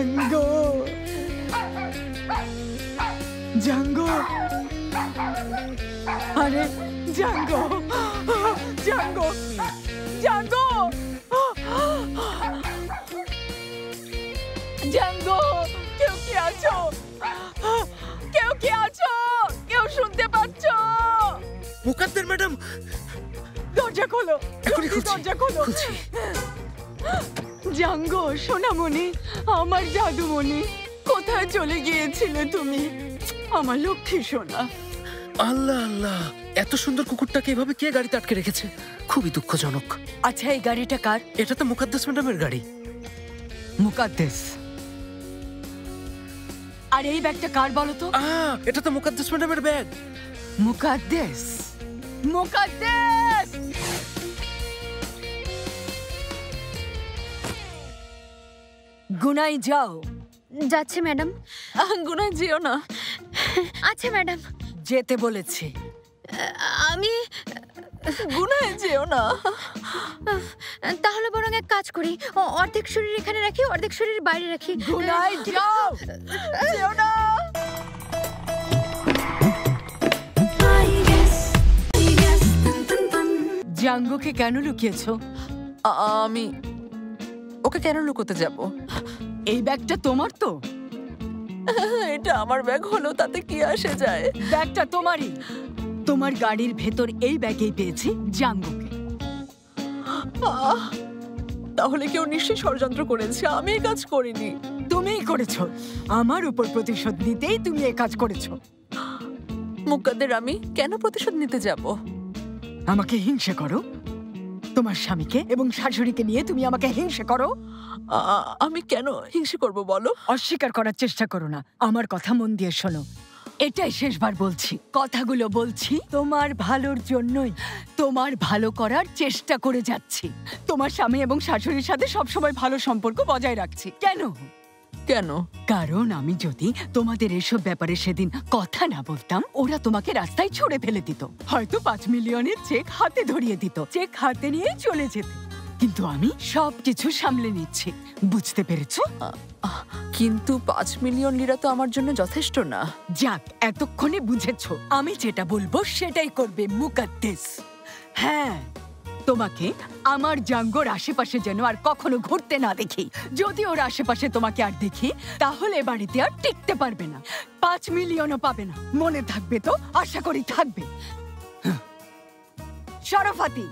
Django Django আরে Django Django Django Django কেউ কি আছো কেউ কি আছো কেউ শুনতে পাচ্ছ মুকাদ্দের ম্যাডাম দরজা খোলো দরজা খোলো জাঙ্গো সোনামণি আমার জাদুমণি কোথায় চলে গিয়েছিলে তুমি আমার লক্ষ্মী সোনা আল্লাহ আল্লাহ এত সুন্দর কুকুরটাকে এভাবে কে গাড়িতে আটকে রেখেছে খুবই দুঃখজনক আচ্ছা এই গাড়িটা কার এটা তো মুকাদ্দেস ম্যাডামের গাড়ি মুকাদ্দেস আর এই ব্যাগটা কার বলো তো এটা তো মুকাদ্দেস ম্যাডামের ব্যাগ মুকাদ্দেস মুকাদ্দেস গুনাই যাও যাচ্ছে ম্যাডাম। গুনাই যেও না আচ্ছা ম্যাডাম যেতে বলেছি আমি গুনাই যেও না তাহলে বরং এক কাজ করি অর্ধেক শরীর এখানে রাখি অর্ধেক শরীর বাইরে রাখি গুনাই যাও যেও না জাঙ্গোকে কেন লুকিয়েছো আমি ওকে কেন লুকোতে যাব এই ব্যাগটা তোমার তো এটা আমার ব্যাগ হলো তাতে কি আসে যায় ব্যাগটা তোমারই তোমার গাড়ির ভেতর এই ব্যাগেই পেয়েছি জাঙ্গোকে তাহলে কেউ নিশ্চয়ই ষড়যন্ত্র করেছে আমি এই কাজ করিনি তুমিই করেছো আমার উপর প্রতিশোধ নিতেই তুমি এই কাজ করেছো মুকাদ্দের আমি কেন প্রতিশোধ নিতে যাব আমাকে হিংসে করো তোমার স্বামীকে এবং শাশুড়িকে নিয়ে তুমি আমাকে হিংসে করো আমি কেন হিংসে করব বলো অস্বীকার করার চেষ্টা করো না আমার কথা মন দিয়ে শোনো এটাই শেষবার বলছি কথাগুলো বলছি তোমার ভালোর জন্যই তোমার ভালো করার চেষ্টা করে যাচ্ছি তোমার স্বামী এবং শাশুড়ির সাথে সবসময় ভালো সম্পর্ক বজায় রাখছি কেন কেন কারণ আমি যদি তোমাদের এসব ব্যাপারে সেদিন কথা না বলতাম ওরা তোমাকে রাস্তায় ছুড়ে ফেলে দিত হয়তো 5 মিলিয়নের চেক হাতে ধরিয়ে দিত চেক হাতে নিয়ে চলে যেত কিন্তু আমি সবকিছু সামলে নিচ্ছি বুঝতে পেরেছো কিন্তু 5 মিলিয়ন লিরা তো আমার জন্য যথেষ্ট না যাক এতক্ষণে বুঝেছো আমি যেটা বলবো সেটাই করবে মুকাদ্দেস হ্যাঁ তোমাকে আমার জাঙ্গোর আশেপাশে যেন আর কখনো ঘুরতে না দেখি যদি ওর আশেপাশে তোমাকে আর দেখি তাহলে বাড়িতে আর টিকতে পারবে না 5 মিলিয়নও পাবে না মনে থাকবে তো আশা করি থাকবে শরাফাতি